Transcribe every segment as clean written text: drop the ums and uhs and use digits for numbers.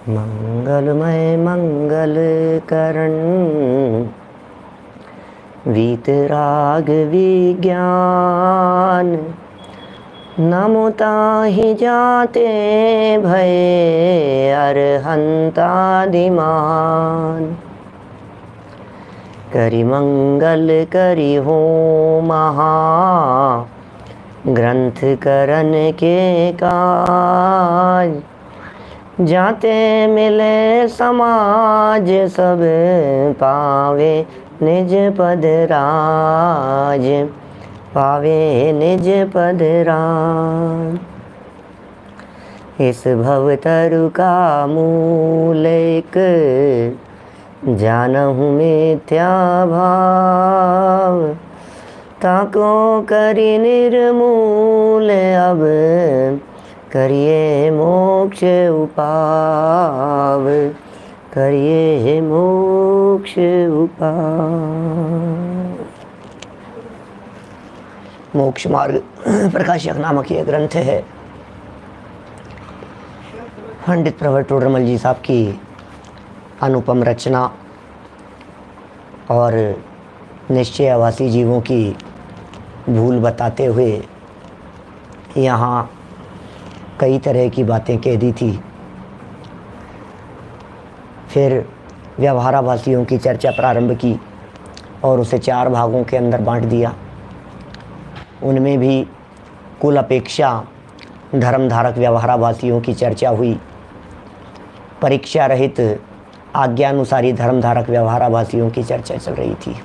मंगलमय मंगल करण वीतराग विज्ञान। नमो ताहि जाते भय अरहंतादिमान। करि मंगल करि हो महा ग्रंथ करन के काज। जाते मिले समाज सब पावे निज पद राज। पावे निज पद राज। इस भवतरु का मूल एक जानहु मिथ्या भाव। ताको करि निर्मूल अब करिए मोक्ष उपाव। करिए मोक्ष उपाव। मोक्ष मार्ग प्रकाशक नामक ये ग्रंथ है। पंडित प्रवर टोडरमल जी साहब की अनुपम रचना और निश्चयवासी जीवों की भूल बताते हुए यहाँ कई तरह की बातें कह दी थी। फिर व्यवहाराभासियों की चर्चा प्रारंभ की और उसे 4 भागों के अंदर बांट दिया। उनमें भी कुल अपेक्षा धर्मधारक व्यवहाराभासियों की चर्चा हुई। परीक्षा रहित आज्ञानुसारी धर्मधारक व्यवहाराभासियों की चर्चा चल रही थी।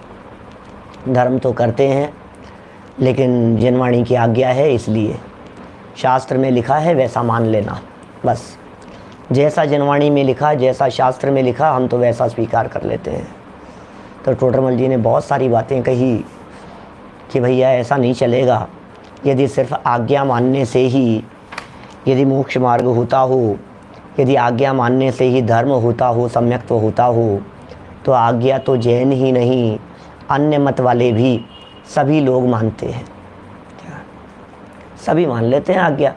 धर्म तो करते हैं लेकिन जिनवाणी की आज्ञा है, इसलिए शास्त्र में लिखा है वैसा मान लेना। बस जैसा जिनवाणी में लिखा, जैसा शास्त्र में लिखा, हम तो वैसा स्वीकार कर लेते हैं। तो टोडरमल जी ने बहुत सारी बातें कही कि भैया ऐसा नहीं चलेगा। यदि सिर्फ आज्ञा मानने से ही यदि मोक्ष मार्ग होता हो, यदि आज्ञा मानने से ही धर्म होता हो, सम्यक्त्व होता हो, तो आज्ञा तो जैन ही नहीं, अन्य मत वाले भी सभी लोग मानते हैं। सभी मान लेते हैं आज्ञा।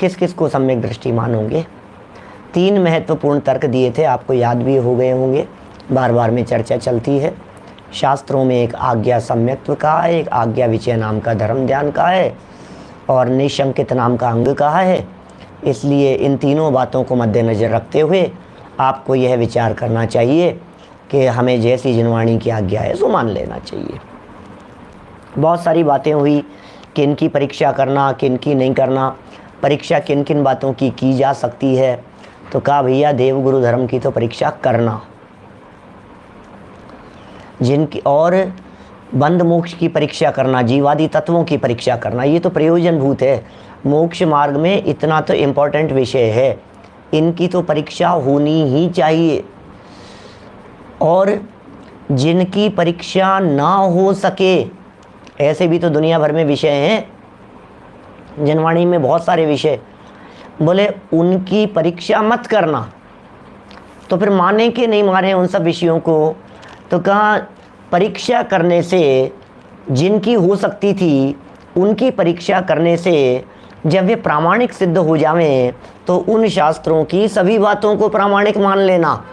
किस किस को सम्यक दृष्टि मानोगे। 3 महत्वपूर्ण तर्क दिए थे, आपको याद भी हो गए होंगे, बार बार में चर्चा चलती है। शास्त्रों में एक आज्ञा सम्यक्त्व का है, एक आज्ञा विचय नाम का धर्म ध्यान का है और निशंकित नाम का अंग कहा है। इसलिए इन तीनों बातों को मद्देनज़र रखते हुए आपको यह विचार करना चाहिए कि हमें जैसी जिनवाणी की आज्ञा है सो मान लेना चाहिए। बहुत सारी बातें हुई, किन की परीक्षा करना, किन की नहीं करना, परीक्षा किन किन बातों की जा सकती है। तो कहा भैया देवगुरु धर्म की तो परीक्षा करना, जिनकी और बंध मोक्ष की परीक्षा करना, जीवादि तत्वों की परीक्षा करना, ये तो प्रयोजनभूत है। मोक्ष मार्ग में इतना तो इम्पोर्टेंट विषय है, इनकी तो परीक्षा होनी ही चाहिए। और जिनकी परीक्षा ना हो सके, ऐसे भी तो दुनिया भर में विषय हैं। जिनवाणी में बहुत सारे विषय, बोले उनकी परीक्षा मत करना। तो फिर माने कि नहीं माने उन सब विषयों को। तो कहा परीक्षा करने से जिनकी हो सकती थी उनकी परीक्षा करने से जब वे प्रामाणिक सिद्ध हो जावें तो उन शास्त्रों की सभी बातों को प्रामाणिक मान लेना,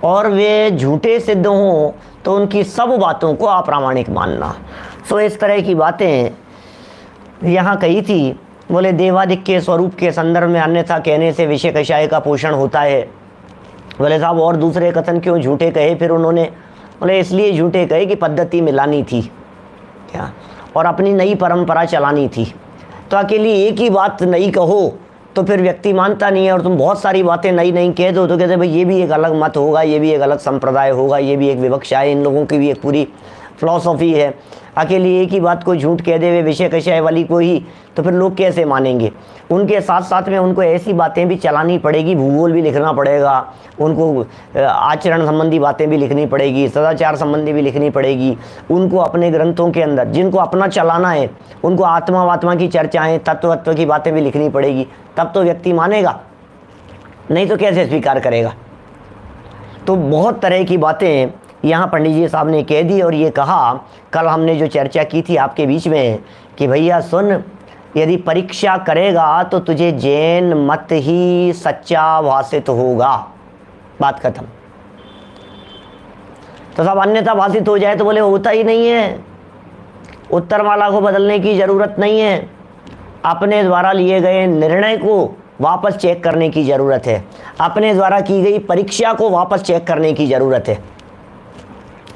और वे झूठे सिद्ध हों तो उनकी सब बातों को अप्रामाणिक मानना। सो इस तरह की बातें यहाँ कही थी। बोले देवादिक के स्वरूप के संदर्भ में अन्यथा कहने से विषय कषाय का पोषण होता है। बोले साहब और दूसरे कथन क्यों झूठे कहे फिर उन्होंने? बोले इसलिए झूठे कहे कि पद्धति मिलानी थी क्या, और अपनी नई परंपरा चलानी थी। तो अकेली एक ही बात नई कहो तो फिर व्यक्ति मानता नहीं है, और तुम बहुत सारी बातें नई नई कह दो तो कहते भाई ये भी एक अलग मत होगा, ये भी एक अलग संप्रदाय होगा, ये भी एक विवक्षा है, इन लोगों की भी एक पूरी फिलॉसफी है। अकेली एक ही बात को झूठ कह दे वे विषय कषाय वाली को ही, तो फिर लोग कैसे मानेंगे? उनके साथ साथ में उनको ऐसी बातें भी चलानी पड़ेगी, भूगोल भी लिखना पड़ेगा, उनको आचरण संबंधी बातें भी लिखनी पड़ेगी, सदाचार संबंधी भी लिखनी पड़ेगी। उनको अपने ग्रंथों के अंदर जिनको अपना चलाना है उनको आत्मा वात्मा की चर्चाएँ, तत्व की बातें भी लिखनी पड़ेगी, तब तो व्यक्ति मानेगा, नहीं तो कैसे स्वीकार करेगा। तो बहुत तरह की बातें यहाँ पंडित जी साहब ने कह दी। और ये कहा, कल हमने जो चर्चा की थी आपके बीच में कि भैया सुन, यदि परीक्षा करेगा तो तुझे जैन मत ही सच्चा भाषित होगा। बात खत्म। तो सब अन्यथा भाषित हो जाए तो बोले होता ही नहीं है। उत्तरमाला को बदलने की ज़रूरत नहीं है, अपने द्वारा लिए गए निर्णय को वापस चेक करने की ज़रूरत है, अपने द्वारा की गई परीक्षा को वापस चेक करने की ज़रूरत है।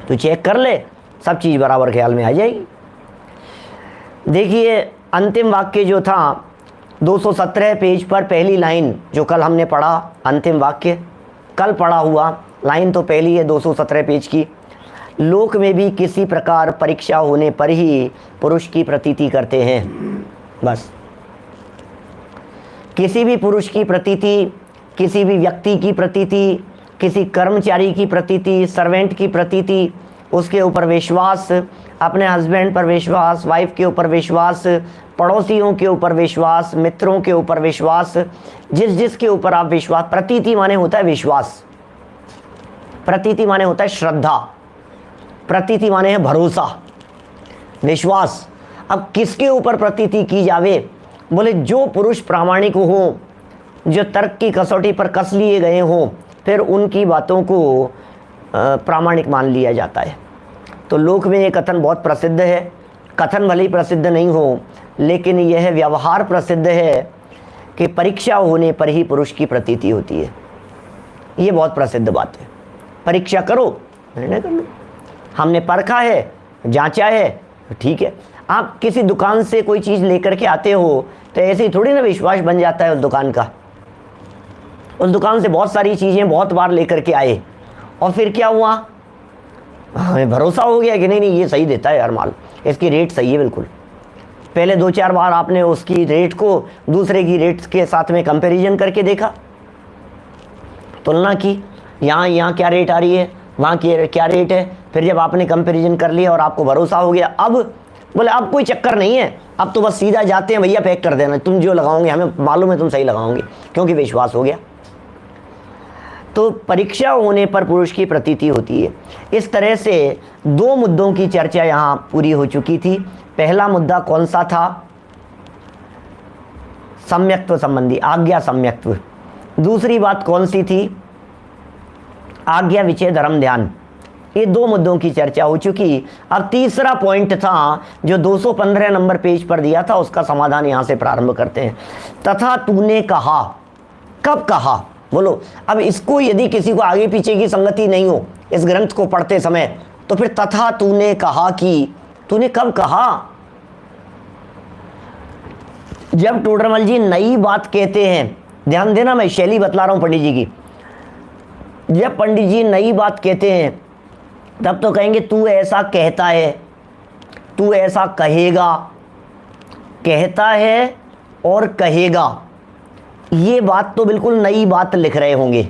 तो चेक कर ले, सब चीज़ बराबर ख्याल में आ जाएगी। देखिए अंतिम वाक्य जो था 217 पेज पर पहली लाइन जो कल हमने पढ़ा, अंतिम वाक्य कल पढ़ा हुआ लाइन तो पहली है 217 पेज की। लोक में भी किसी प्रकार परीक्षा होने पर ही पुरुष की प्रतीति करते हैं। बस किसी भी पुरुष की प्रतीति, किसी भी व्यक्ति की प्रतीति, किसी कर्मचारी की प्रतीति, सर्वेंट की प्रतीति, उसके ऊपर विश्वास, अपने हस्बैंड पर विश्वास, वाइफ के ऊपर विश्वास, पड़ोसियों के ऊपर विश्वास, मित्रों के ऊपर विश्वास, जिस के ऊपर आप विश्वास, प्रतीति माने होता है विश्वास, प्रतीति माने होता है श्रद्धा, प्रतीति माने है भरोसा, विश्वास। अब किसके ऊपर प्रतीति की जावे? बोले जो पुरुष प्रामाणिक हो, जो तर्क की कसौटी पर कस लिए गए हों, फिर उनकी बातों को प्रामाणिक मान लिया जाता है। तो लोक में ये कथन बहुत प्रसिद्ध है, कथन भले ही प्रसिद्ध नहीं हो लेकिन यह व्यवहार प्रसिद्ध है कि परीक्षा होने पर ही पुरुष की प्रतीति होती है। ये बहुत प्रसिद्ध बात है। परीक्षा करो, निर्णय कर लो। हमने परखा है, जांचा है, ठीक है। आप किसी दुकान से कोई चीज़ लेकर के आते हो तो ऐसे ही थोड़ी ना विश्वास बन जाता है उस दुकान का। उस दुकान से बहुत सारी चीज़ें बहुत बार लेकर के आए और फिर क्या हुआ, हमें भरोसा हो गया कि नहीं ये सही देता है यार माल, इसकी रेट सही है बिल्कुल। पहले 2-4 बार आपने उसकी रेट को दूसरे की रेट के साथ में कंपैरिजन करके देखा, तुलना की, यहाँ क्या रेट आ रही है, वहाँ की क्या रेट है। फिर जब आपने कंपैरिजन कर लिया और आपको भरोसा हो गया, अब बोले अब कोई चक्कर नहीं है, अब तो बस सीधा जाते हैं, भैया पैक कर देना, तुम जो लगाओगे हमें मालूम है तुम सही लगाओगे, क्योंकि विश्वास हो गया। तो परीक्षा होने पर पुरुष की प्रतीति होती है। इस तरह से 2 मुद्दों की चर्चा यहाँ पूरी हो चुकी थी। पहला मुद्दा कौन सा था? सम्यक्त्व संबंधी, आज्ञा सम्यक्त्व। दूसरी बात कौन सी थी? आज्ञा विचय धर्म ध्यान। ये 2 मुद्दों की चर्चा हो चुकी। अब तीसरा पॉइंट था जो 215 नंबर पेज पर दिया था, उसका समाधान यहाँ से प्रारंभ करते हैं। तथा तूने कहा, कब कहा? बोलो। अब इसको यदि किसी को आगे पीछे की संगति नहीं हो इस ग्रंथ को पढ़ते समय, तो फिर तथा तूने कहा कि तूने कब कहा? जब टोडरमल जी नई बात कहते हैं, ध्यान देना मैं शैली बतला रहा हूं पंडित जी की, जब पंडित जी नई बात कहते हैं तब तो कहेंगे तू ऐसा कहता है, तू ऐसा कहेगा, कहता है और कहेगा, ये बात तो बिल्कुल नई बात लिख रहे होंगे।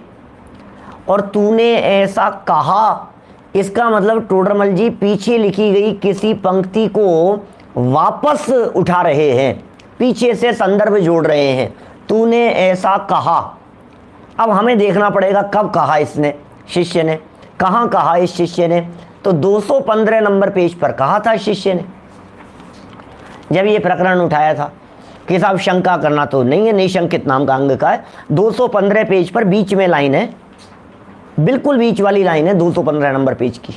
और तूने ऐसा कहा, इसका मतलब टोडरमल जी पीछे लिखी गई किसी पंक्ति को वापस उठा रहे हैं, पीछे से संदर्भ जोड़ रहे हैं। तूने ऐसा कहा। अब हमें देखना पड़ेगा कब कहा इसने, शिष्य ने कहाँ कहा इस शिष्य ने? तो 215 नंबर पेज पर कहा था शिष्य ने, जब ये प्रकरण उठाया था कि साहब शंका करना तो नहीं है, निशंकित नाम का अंग का है। 215 पेज पर बीच में लाइन है, बिल्कुल बीच वाली लाइन है 215 नंबर पेज की।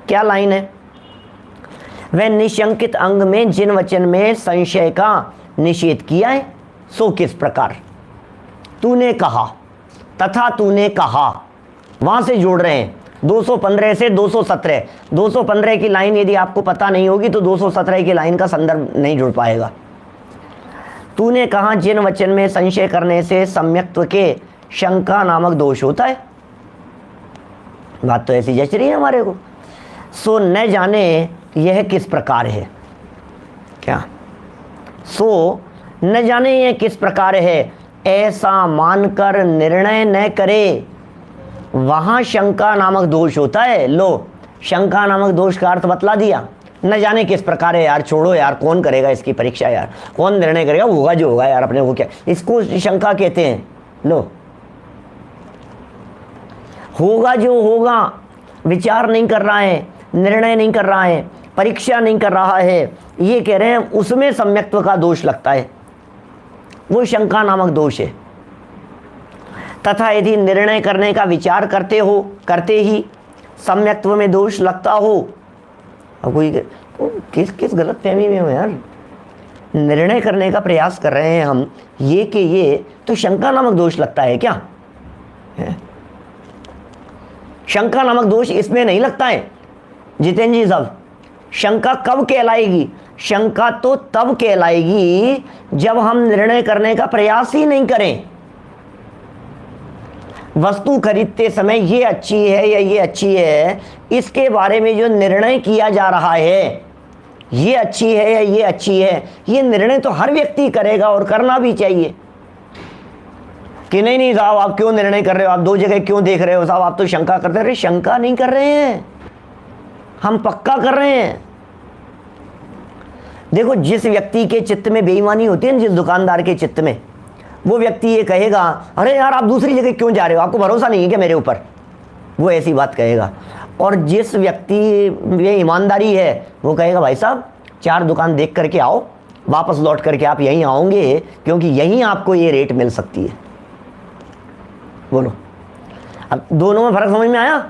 क्या लाइन है? वह निशंकित अंग में जिन वचन में संशय का निषेध किया है सो किस प्रकार? तूने कहा, तथा तूने कहा, वहां से जोड़ रहे हैं 215 से 217। 215 की लाइन यदि आपको पता नहीं होगी तो 217 की लाइन का संदर्भ नहीं जुड़ पाएगा। तूने कहा जिन वचन में संशय करने से सम्यक्त्व के शंका नामक दोष होता है। बात तो ऐसी जच रही है हमारे को। सो न जाने यह किस प्रकार है। क्या? सो न जाने यह किस प्रकार है, ऐसा मानकर निर्णय न करे, वहां शंका नामक दोष होता है। लो, शंका नामक दोष का अर्थ बतला दिया। न जाने किस प्रकार है यार, छोड़ो यार, कौन करेगा इसकी परीक्षा यार, कौन निर्णय करेगा, होगा जो होगा यार, अपने को क्या, इसको शंका कहते हैं। लो, होगा जो होगा, विचार नहीं कर रहा है, निर्णय नहीं कर रहा है, परीक्षा नहीं कर रहा है, ये कह रहे हैं उसमें सम्यक्त्व का दोष लगता है, वो शंका नामक दोष है। तथा यदि निर्णय करने का विचार करते ही सम्यक्त्व में दोष लगता हो, अब कोई किस गलत फहमी में हो यार, निर्णय करने का प्रयास कर रहे हैं हम ये कि ये तो शंका नामक दोष लगता है क्या है? शंका नामक दोष इसमें नहीं लगता है जितेंद्र जी साहब। शंका कब कहलाएगी? शंका तो तब कहलाएगी जब हम निर्णय करने का प्रयास ही नहीं करें। वस्तु खरीदते समय ये अच्छी है या ये अच्छी है, इसके बारे में जो निर्णय किया जा रहा है, ये अच्छी है या ये अच्छी है, ये निर्णय तो हर व्यक्ति करेगा और करना भी चाहिए कि नहीं नहीं साहब आप क्यों निर्णय कर रहे हो, आप दो जगह क्यों देख रहे हो साहब, आप तो शंका करते रहे। शंका नहीं कर रहे हैं, हम पक्का कर रहे हैं। देखो जिस व्यक्ति के चित्त में बेईमानी होती है ना, जिस दुकानदार के चित्त में, वो व्यक्ति ये कहेगा अरे यार आप दूसरी जगह क्यों जा रहे हो, आपको भरोसा नहीं है क्या मेरे ऊपर, वो ऐसी बात कहेगा। और जिस व्यक्ति में ईमानदारी है वो कहेगा भाई साहब 4 दुकान देख करके आओ, वापस लौट करके आप यहीं आओगे क्योंकि यहीं आपको ये रेट मिल सकती है। बोलो अब दोनों में फर्क समझ में आया?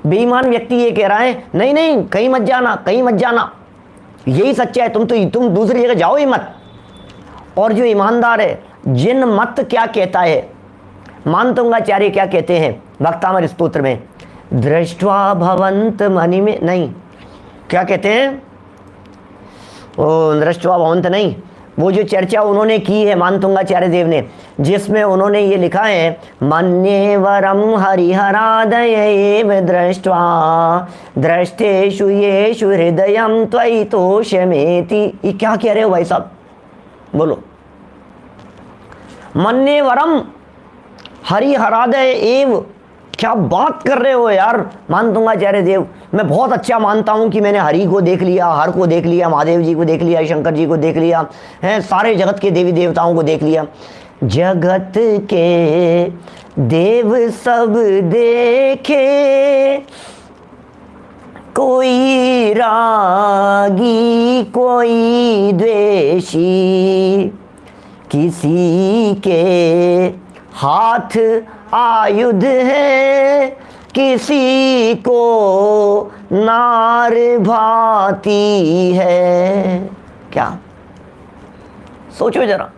बेईमान व्यक्ति ये कह रहा है नहीं नहीं कहीं मत जाना, कहीं मत जाना, यही सच्चा है, तुम दूसरी जगह जाओ ही मत। और जो ईमानदार है, जिन मत क्या कहता है, मानतुंगाचार्य क्या कहते हैं वक्तामर स्तोत्र में, दृष्ट्वा भवंत मणि में, नहीं क्या कहते हैं, ओ दृष्ट्वा भवंत नहीं, वो जो चर्चा उन्होंने की है मानतुंगाचार्य देव ने, जिसमें उन्होंने ये लिखा है मन्येवरम हरिहरादय एव दृष्ट्वा दृष्टेषु येषु हृदयम त्वयि तोषमेति। ये क्या कह रहे हो भाई साहब, बोलो। मन्येवरम हरिहरादय एव, क्या बात कर रहे हो यार मानतुंगाचार्य देव, मैं बहुत अच्छा मानता हूं कि मैंने हरि को देख लिया, हर को देख लिया, महादेव जी को देख लिया, शंकर जी को देख लिया है, सारे जगत के देवी देवताओं को देख लिया। जगत के देव सब देखे, कोई रागी कोई द्वेषी, किसी के हाथ आयुध है, किसी को नार भाती है। क्या सोचो जरा,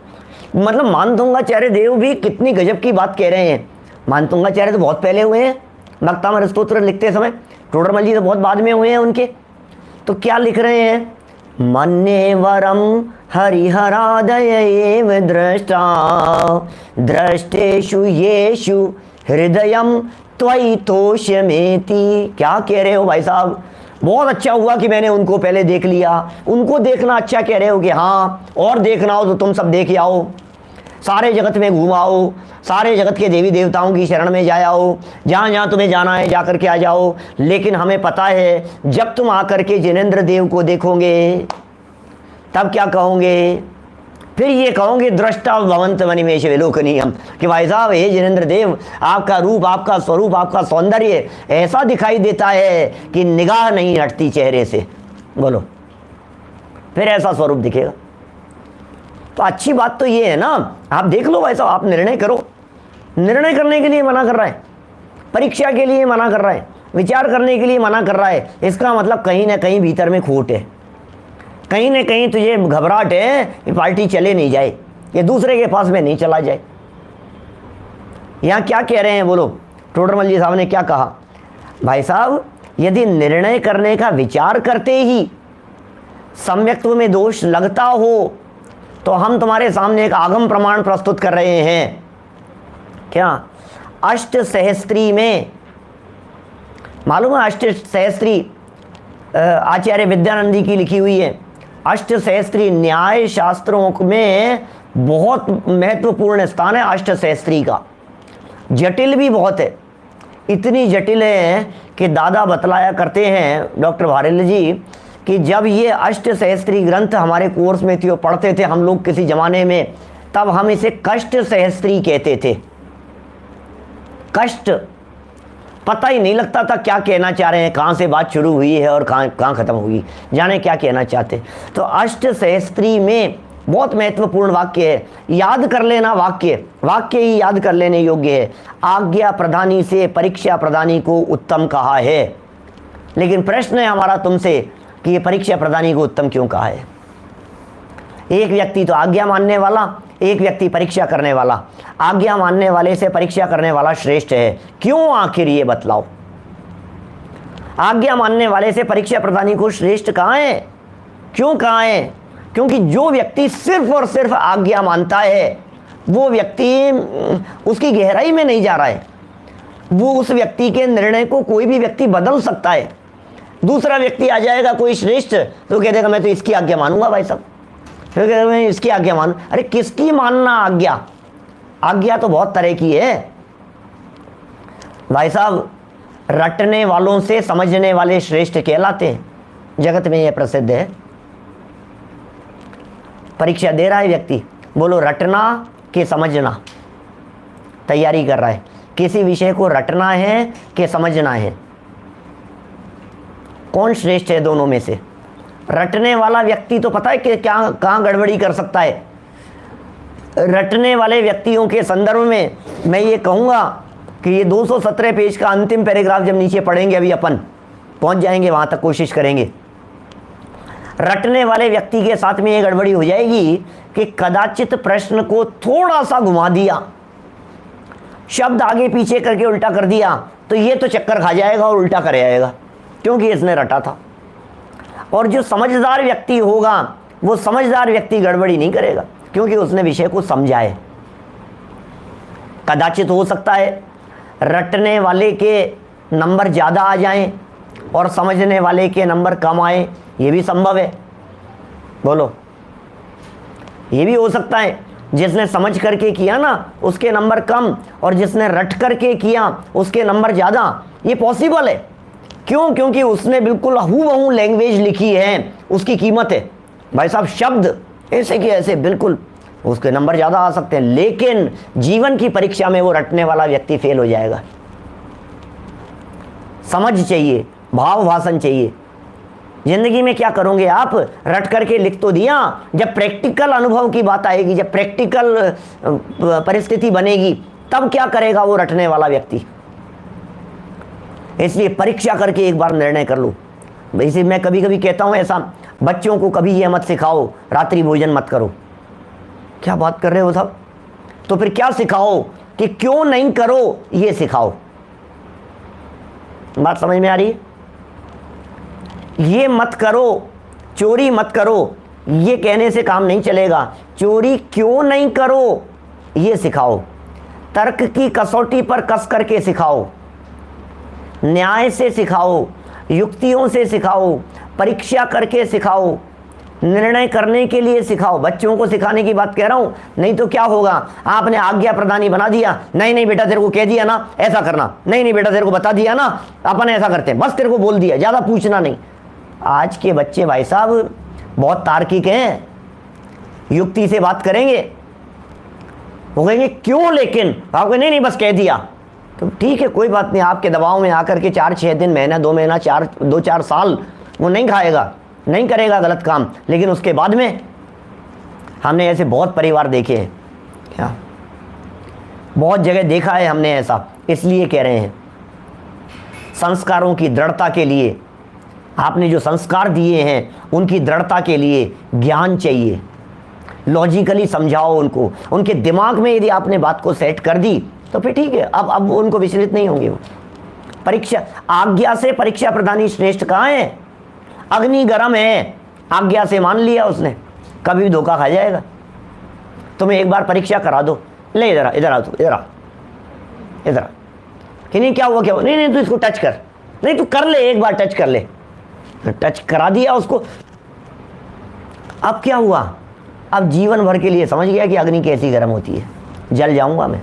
मतलब मानतुंगाचार्य देव भी कितनी गजब की बात कह रहे हैं। मानतुंगाचार्य तो बहुत पहले हुए हैं भक्तामर स्तोत्र लिखते समय, टोडरमल जी तो बहुत बाद में हुए हैं उनके। तो क्या लिख रहे हैं, मन्येवरम हरिहरादय एव दृष्टा दृष्टेषु येषु हृदयम त्वयि तोषमेति। क्या कह रहे हो भाई साहब, बहुत अच्छा हुआ कि मैंने उनको पहले देख लिया। उनको देखना अच्छा कह रहे हो कि हाँ, और देखना हो तो तुम सब देख आओ, सारे जगत में घुमाओ, सारे जगत के देवी देवताओं की शरण में जाओ, जहाँ जहाँ तुम्हें जाना है जा करके आ जाओ। लेकिन हमें पता है जब तुम आकर के जिनेंद्र देव को देखोगे तब क्या कहोगे, फिर ये कहोगे दृष्टा भवंत मणिमेष विलोकनीयम, कि भाई साहब हे जिनेंद्र देव, आपका रूप, आपका स्वरूप, आपका सौंदर्य ऐसा दिखाई देता है कि निगाह नहीं हटती चेहरे से। बोलो, फिर ऐसा स्वरूप दिखेगा। तो अच्छी बात तो ये है ना, आप देख लो भाई साहब, आप निर्णय करो। निर्णय करने के लिए मना कर रहा है, परीक्षा के लिए मना कर रहा है, विचार करने के लिए मना कर रहा है, इसका मतलब कहीं ना कहीं भीतर में खोट है, कहीं ना कहीं तुझे घबराहट है ये पार्टी चले नहीं जाए, ये दूसरे के पास में नहीं चला जाए। यहाँ क्या कह रहे हैं बोलो, टोडरमल जी साहब ने क्या कहा, भाई साहब यदि निर्णय करने का विचार करते ही सम्यक्त्व में दोष लगता हो तो हम तुम्हारे सामने एक आगम प्रमाण प्रस्तुत कर रहे हैं। क्या? अष्ट सहस्त्री में, मालूम है अष्ट सहस्त्री आचार्य विद्यानंदी की लिखी हुई है। अष्ट सहस्त्री न्याय शास्त्रों में बहुत महत्वपूर्ण स्थान है अष्ट सहस्त्री का। जटिल भी बहुत है, इतनी जटिल है कि दादा बतलाया करते हैं डॉक्टर भारल जी कि जब ये अष्ट सहस्त्री ग्रंथ हमारे कोर्स में थे, पढ़ते थे हम लोग किसी ज़माने में, तब हम इसे कष्ट सहस्त्री कहते थे। कष्ट, पता ही नहीं लगता था क्या कहना चाह रहे हैं, कहाँ से बात शुरू हुई है और कहाँ ख़त्म हुई, जाने क्या कहना चाहते। तो अष्ट सहस्त्री में बहुत महत्वपूर्ण वाक्य है, याद कर लेना। वाक्य ही याद कर लेने योग्य है। आज्ञा प्रदानी से परीक्षा प्रदानी को उत्तम कहा है। लेकिन प्रश्न है हमारा तुमसे कि ये परीक्षा प्रदानी को उत्तम क्यों कहा है? एक व्यक्ति तो आज्ञा मानने वाला, एक व्यक्ति परीक्षा करने वाला। आज्ञा मानने वाले से परीक्षा करने वाला श्रेष्ठ है, क्यों? आखिर ये बतलाओ। आज्ञा मानने वाले से परीक्षा प्रदानी को श्रेष्ठ कहाँ है? क्यों कहाँ है? क्योंकि जो व्यक्ति सिर्फ और सिर्फ आज्ञा मानता है वो व्यक्ति उसकी गहराई में नहीं जा रहा है। वो उस व्यक्ति के निर्णय को कोई भी व्यक्ति बदल सकता है। दूसरा व्यक्ति आ जाएगा कोई श्रेष्ठ, तो कह देगा मैं तो इसकी आज्ञा मानूंगा भाई साहब, फिर कहते मैं इसकी आज्ञा मानूं। अरे किसकी मानना आज्ञा? आज्ञा तो बहुत तरह की है भाई साहब। रटने वालों से समझने वाले श्रेष्ठ कहलाते हैं, जगत में यह प्रसिद्ध है। परीक्षा दे रहा है व्यक्ति, बोलो रटना कि समझना, तैयारी कर रहा है। किसी विषय को रटना है कि समझना है? कौन श्रेष्ठ है दोनों में से? रटने वाला व्यक्ति तो पता है कि क्या कहाँ गड़बड़ी कर सकता है। रटने वाले व्यक्तियों के संदर्भ में मैं ये कहूँगा कि ये 217 पेज का अंतिम पैराग्राफ जब नीचे पढ़ेंगे, अभी अपन पहुँच जाएंगे वहाँ तक, कोशिश करेंगे। रटने वाले व्यक्ति के साथ में ये गड़बड़ी हो जाएगी कि कदाचित प्रश्न को थोड़ा सा घुमा दिया, शब्द आगे पीछे करके उल्टा कर दिया, तो ये तो चक्कर खा जाएगा और उल्टा कर आएगा, क्योंकि इसने रटा था। और जो समझदार व्यक्ति होगा वो समझदार व्यक्ति गड़बड़ी नहीं करेगा, क्योंकि उसने विषय को समझा है। कदाचित हो सकता है रटने वाले के नंबर ज़्यादा आ जाएं और समझने वाले के नंबर कम आए, ये भी संभव है। बोलो, ये भी हो सकता है। जिसने समझ करके किया ना उसके नंबर कम, और जिसने रट करके किया उसके नंबर ज़्यादा, ये पॉसिबल है। क्यों? क्योंकि उसने बिल्कुल हूबहू लैंग्वेज लिखी है, उसकी कीमत है भाई साहब। शब्द ऐसे कि ऐसे बिल्कुल, उसके नंबर ज़्यादा आ सकते हैं। लेकिन जीवन की परीक्षा में वो रटने वाला व्यक्ति फेल हो जाएगा। समझ चाहिए, भाव भाषण चाहिए। जिंदगी में क्या करोगे आप? रट करके लिख तो दिया, जब प्रैक्टिकल अनुभव की बात आएगी, जब प्रैक्टिकल परिस्थिति बनेगी, तब क्या करेगा वो रटने वाला व्यक्ति? इसलिए परीक्षा करके एक बार निर्णय कर लो। इसे मैं कभी कभी कहता हूँ ऐसा, बच्चों को कभी ये मत सिखाओ रात्रि भोजन मत करो। क्या बात कर रहे हो साहब? तो फिर क्या सिखाओ कि क्यों नहीं करो, ये सिखाओ। बात समझ में आ रही है? ये मत करो, चोरी मत करो, ये कहने से काम नहीं चलेगा। चोरी क्यों नहीं करो, ये सिखाओ। तर्क की कसौटी पर कस करके सिखाओ, न्याय से सिखाओ, युक्तियों से सिखाओ, परीक्षा करके सिखाओ, निर्णय करने के लिए सिखाओ। बच्चों को सिखाने की बात कह रहा हूँ। नहीं तो क्या होगा, आपने आज्ञा प्रदानी बना दिया, नहीं नहीं बेटा तेरे को कह दिया ना ऐसा करना, नहीं नहीं बेटा तेरे को बता दिया ना, अपन ऐसा करते हैं, बस तेरे को बोल दिया, ज़्यादा पूछना नहीं। आज के बच्चे भाई साहब बहुत तार्किक हैं, युक्ति से बात करेंगे। वो कहेंगे क्यों, लेकिन आप नहीं नहीं बस कह दिया, तो ठीक है कोई बात नहीं। आपके दबाव में आकर के 4-6 दिन, महीना, 2 महीना, 2-4 साल वो नहीं खाएगा, नहीं करेगा गलत काम, लेकिन उसके बाद में हमने ऐसे बहुत परिवार देखे हैं, क्या बहुत जगह देखा है हमने ऐसा। इसलिए कह रहे हैं संस्कारों की दृढ़ता के लिए, आपने जो संस्कार दिए हैं उनकी दृढ़ता के लिए ज्ञान चाहिए। लॉजिकली समझाओ उनको, उनके दिमाग में यदि आपने बात को सेट कर दी तो फिर ठीक है, अब उनको विचलित नहीं होंगे वो। परीक्षा, आज्ञा से परीक्षा प्रदानी श्रेष्ठ कहाँ है? अग्नि गर्म है, आज्ञा से मान लिया उसने, कभी भी धोखा खा जाएगा। तुम्हें एक बार परीक्षा करा दो, ले इधर आ, इधर आ, तू इधर आ, इधर आ, कि नहीं क्या हुआ, क्या हुआ, नहीं नहीं तू इसको टच कर, नहीं तू कर ले, एक बार टच कर ले, टच करा दिया उसको। अब क्या हुआ? अब जीवन भर के लिए समझ गया कि अग्नि कैसी गर्म होती है, जल जाऊंगा मैं।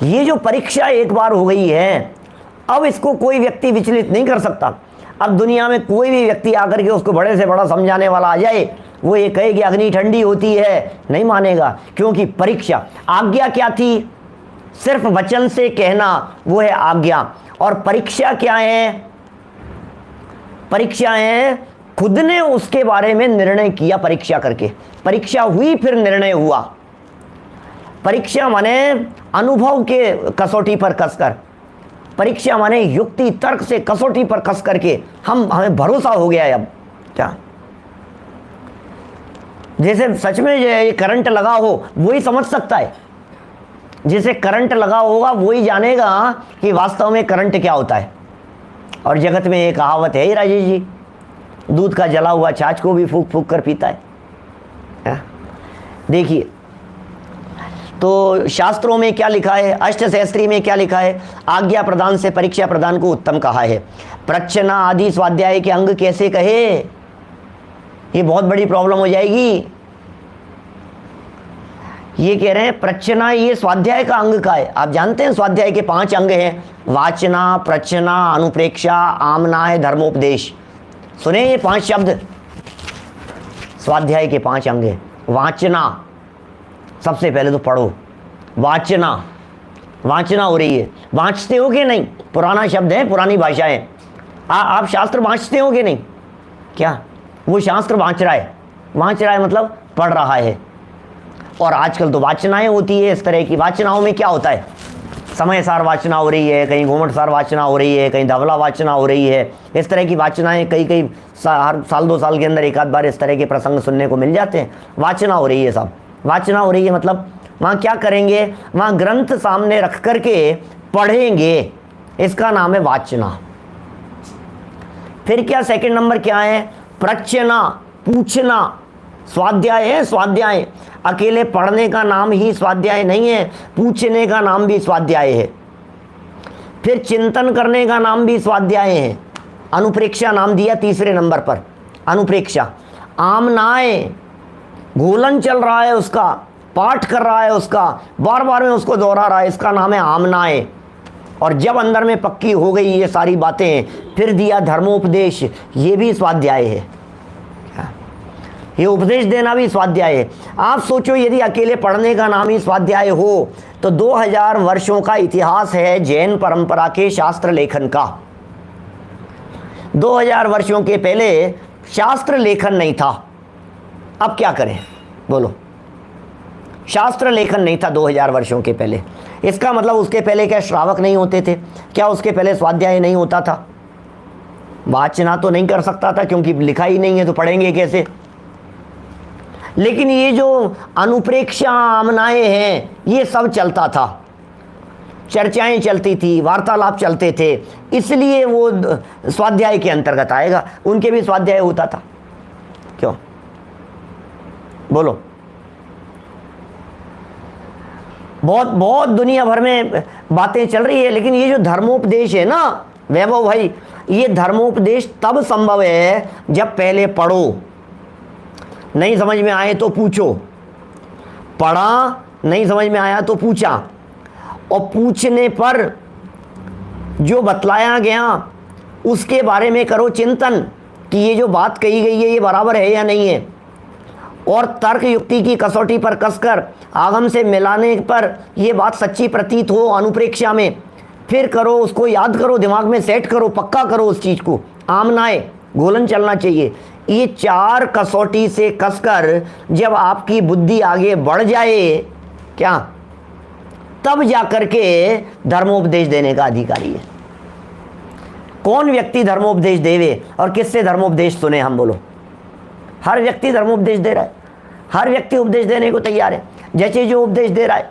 ये जो परीक्षा एक बार हो गई है, अब इसको कोई व्यक्ति विचलित नहीं कर सकता। अब दुनिया में कोई भी व्यक्ति आकर के उसको बड़े से बड़ा समझाने वाला आ जाए, वो ये कहे कि अग्नि ठंडी होती है, नहीं मानेगा। क्योंकि परीक्षा, आज्ञा क्या थी? सिर्फ वचन से कहना वो है आज्ञा। और परीक्षा क्या है? परीक्षा है खुद ने उसके बारे में निर्णय किया परीक्षा करके। परीक्षा हुई फिर निर्णय हुआ। परीक्षा माने अनुभव के कसौटी पर कसकर, परीक्षा माने युक्ति तर्क से कसौटी पर कस करके हमें भरोसा हो गया है अब। क्या जैसे सच में ये करंट लगा हो वही समझ सकता है, जिसे करंट लगा होगा वही जानेगा कि वास्तव में करंट क्या होता है। और जगत में एक कहावत है ही राजेश जी, दूध का जला हुआ छाछ को भी फूंक फूंक कर पीता है। देखिए तो शास्त्रों में क्या लिखा है, अष्टशास्त्री में क्या लिखा है? आज्ञा प्रदान से परीक्षा प्रदान को उत्तम कहा है। प्रच्छना आदि स्वाध्याय के अंग कैसे कहे? ये बहुत बड़ी प्रॉब्लम हो जाएगी। ये कह रहे हैं प्रच्छना ये स्वाध्याय का अंग का है। आप जानते हैं स्वाध्याय के 5 अंग हैं, वाचना, प्रच्छना, अनुप्रेक्षा, आमनाय, धर्मोपदेश। सुने ये 5 शब्द स्वाध्याय के 5 अंग हैं। वाचना, सबसे पहले तो पढ़ो। वाचना, वाचना हो रही है, वांचते हो कि नहीं? पुराना शब्द है, पुरानी भाषा है। आप शास्त्र वांचते हो कि नहीं? क्या वो शास्त्र वांच रहा है? वांच रहा है मतलब पढ़ रहा है। और आजकल तो वाचनाएं होती है इस तरह की। वाचनाओं में क्या होता है? समय सार वाचना हो रही है, कहीं घूमट सार वाचना हो रही है, कहीं धवला वाचना हो रही है। इस तरह की वाचनाएं कई हर साल 2 साल के अंदर एक आध बार इस तरह के प्रसंग सुनने को मिल जाते हैं। वाचना हो रही है, सब वाचना हो रही है। मतलब वहाँ क्या करेंगे? वहाँ ग्रंथ सामने रख करके पढ़ेंगे, इसका नाम है वाचना। फिर क्या सेकंड नंबर क्या है? प्रच्छना, पूछना। स्वाध्याय है, स्वाध्याय। अकेले पढ़ने का नाम ही स्वाध्याय नहीं है, पूछने का नाम भी स्वाध्याय है। फिर चिंतन करने का नाम भी स्वाध्याय है। अनुप्रेक्षा नाम दिया तीसरे नंबर पर, अनुप्रेक्षा। आमनाय, घोलन चल रहा है उसका, पाठ कर रहा है उसका, बार बार में उसको दोहरा रहा है, इसका नाम है आमनाय। और जब अंदर में पक्की हो गई ये सारी बातें, फिर दिया धर्मोपदेश, ये भी स्वाध्याय है। ये उपदेश देना भी स्वाध्याय है। आप सोचो यदि अकेले पढ़ने का नाम ही स्वाध्याय हो तो 2000 वर्षों का इतिहास है जैन परंपरा के शास्त्र लेखन का। 2000 वर्षों के पहले शास्त्र लेखन नहीं था। अब क्या करें बोलो? शास्त्र लेखन नहीं था 2000 वर्षों के पहले। इसका मतलब उसके पहले क्या श्रावक नहीं होते थे? क्या उसके पहले स्वाध्याय नहीं होता था? वाचना तो नहीं कर सकता था क्योंकि लिखा ही नहीं है, तो पढ़ेंगे कैसे? लेकिन ये जो अनुप्रेक्षा, आमनाएं हैं, ये सब चलता था। चर्चाएं चलती थी, वार्तालाप चलते थे, इसलिए वो स्वाध्याय के अंतर्गत आएगा। उनके भी स्वाध्याय होता था। क्यों बोलो? बहुत दुनिया भर में बातें चल रही है, लेकिन ये जो धर्मोपदेश है ना वैभव भाई, ये धर्मोपदेश तब संभव है जब पहले पढ़ो, नहीं समझ में आए तो पूछो, पढ़ा नहीं समझ में आया तो पूछा, और पूछने पर जो बतलाया गया उसके बारे में करो चिंतन कि ये जो बात कही गई है ये बराबर है या नहीं है। और तर्क युक्ति की कसौटी पर कसकर आगम से मिलाने पर ये बात सच्ची प्रतीत हो अनुप्रेक्षा में, फिर करो, उसको याद करो, दिमाग में सेट करो, पक्का करो उस चीज़ को। आमनाए, घोलन चलना चाहिए। ये 4 कसौटी से कसकर जब आपकी बुद्धि आगे बढ़ जाए, क्या तब जाकर के धर्मोपदेश देने का अधिकारी है। कौन व्यक्ति धर्मोपदेश देवे और किससे धर्मोपदेश सुने? हम बोलो। हर व्यक्ति धर्मोपदेश दे रहा है, हर व्यक्ति उपदेश देने को तैयार है। जैसे जो उपदेश दे रहा है,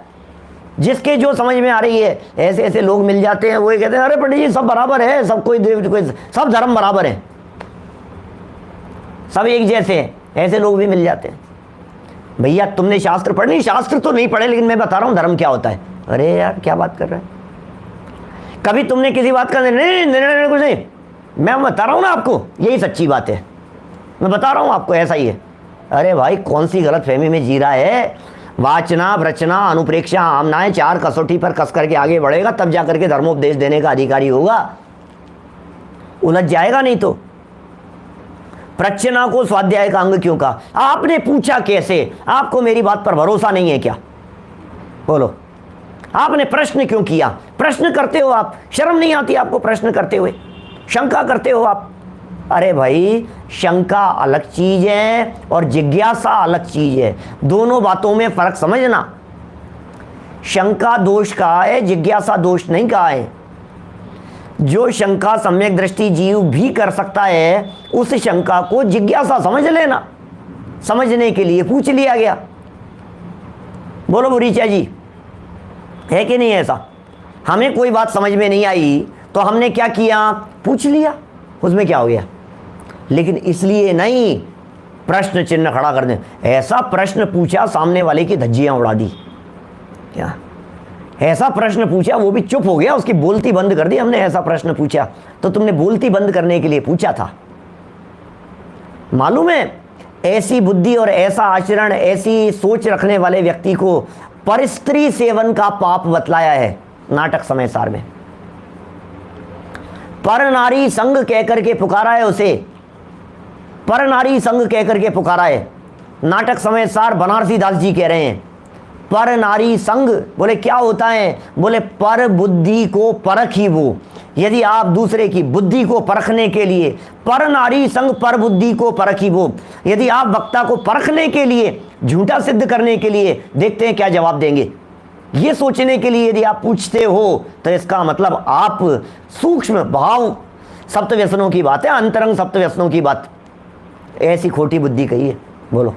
जिसके जो समझ में आ रही है, ऐसे ऐसे लोग मिल जाते हैं, वो ये कहते हैं अरे पंडित जी सब बराबर है, सब कोई सब धर्म बराबर है, सब एक जैसे हैं। ऐसे लोग भी मिल जाते हैं। भैया तुमने शास्त्र पढ़ नहीं? शास्त्र तो नहीं पढ़े, लेकिन मैं बता रहा हूँ धर्म क्या होता है। अरे यार क्या बात कर रहे हैं? कभी तुमने किसी बात का निर्णय कुछ नहीं, मैं बता रहा हूँ ना आपको, यही सच्ची बात है, मैं बता रहा हूँ आपको, ऐसा ही है। अरे भाई कौन सी गलत फहमी में जी रहा है? वाचना, रचना, अनुप्रेक्षा, आमनाएं 4 कसौटी पर कस करके आगे बढ़ेगा, तब जाकर के धर्मोपदेश देने का अधिकारी होगा। उलझ जाएगा नहीं तो। प्रच्छना को स्वाध्याय का अंग क्यों कहा? आपने पूछा कैसे? आपको मेरी बात पर भरोसा नहीं है क्या? बोलो। आपने प्रश्न क्यों किया? प्रश्न करते हो आप, शर्म नहीं आती आपको प्रश्न करते हुए? शंका करते हो आप? अरे भाई, शंका अलग चीज है और जिज्ञासा अलग चीज है, दोनों बातों में फर्क समझना। शंका दोष कहा है, जिज्ञासा दोष नहीं कहा है। जो शंका सम्यक दृष्टि जीव भी कर सकता है, उस शंका को जिज्ञासा समझ लेना। समझने के लिए पूछ लिया गया। बोलो बुरीचा जी, है कि नहीं ऐसा? हमें कोई बात समझ में नहीं आई तो हमने क्या किया? पूछ लिया, उसमें क्या हो गया? लेकिन इसलिए नहीं प्रश्न चिन्ह खड़ा कर दें। ऐसा प्रश्न पूछा, सामने वाले की धज्जियां उड़ा दी। क्या ऐसा प्रश्न पूछा, वो भी चुप हो गया, उसकी बोलती बंद कर दी। हमने ऐसा प्रश्न पूछा तो तुमने बोलती बंद करने के लिए पूछा था। मालूम है, ऐसी बुद्धि और ऐसा आचरण, ऐसी सोच रखने वाले व्यक्ति को परस्त्री सेवन का पाप बतलाया है नाटक समय सार में। पर नारी संग कहकर के पुकारा है उसे, पर नारी संग कहकर के पुकारा है। नाटक समय सार बनारसी दास जी कह रहे हैं पर नारी संग। बोले क्या होता है? बोले पर बुद्धि को परख ही वो। यदि आप दूसरे की बुद्धि को परखने के लिए, पर नारी संग पर बुद्धि को परख ही वो, यदि आप वक्ता को परखने के लिए, झूठा सिद्ध करने के लिए, देखते हैं क्या जवाब देंगे, ये सोचने के लिए यदि आप पूछते हो, तो इसका मतलब आप सूक्ष्म भाव सप्त व्यसनों की बात है, अंतरंग सप्त व्यसनों की बात, ऐसी खोटी बुद्धि कही है। बोलो,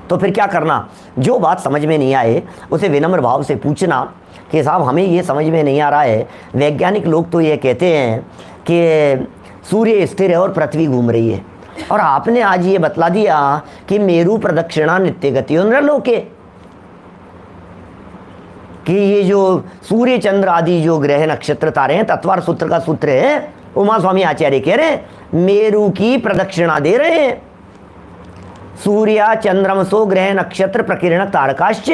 तो फिर क्या करना? जो बात समझ में नहीं आए उसे विनम्र भाव से पूछना कि साहब हमें ये समझ में नहीं आ रहा है। वैज्ञानिक लोग तो ये कहते हैं कि सूर्य स्थिर है और पृथ्वी घूम रही है, और आपने आज ये बतला दिया कि मेरु प्रदक्षिणा नित्य गति नृलोके, कि ये जो सूर्य चंद्र आदि जो ग्रह नक्षत्र तारे हैं, तत्वार सूत्र का सूत्र है, उमा स्वामी आचार्य कह रहे हैं मेरु की प्रदक्षिणा दे रहे हैं। सूर्य चंद्रमसो ग्रह नक्षत्र प्रकीर्ण तारकाश्च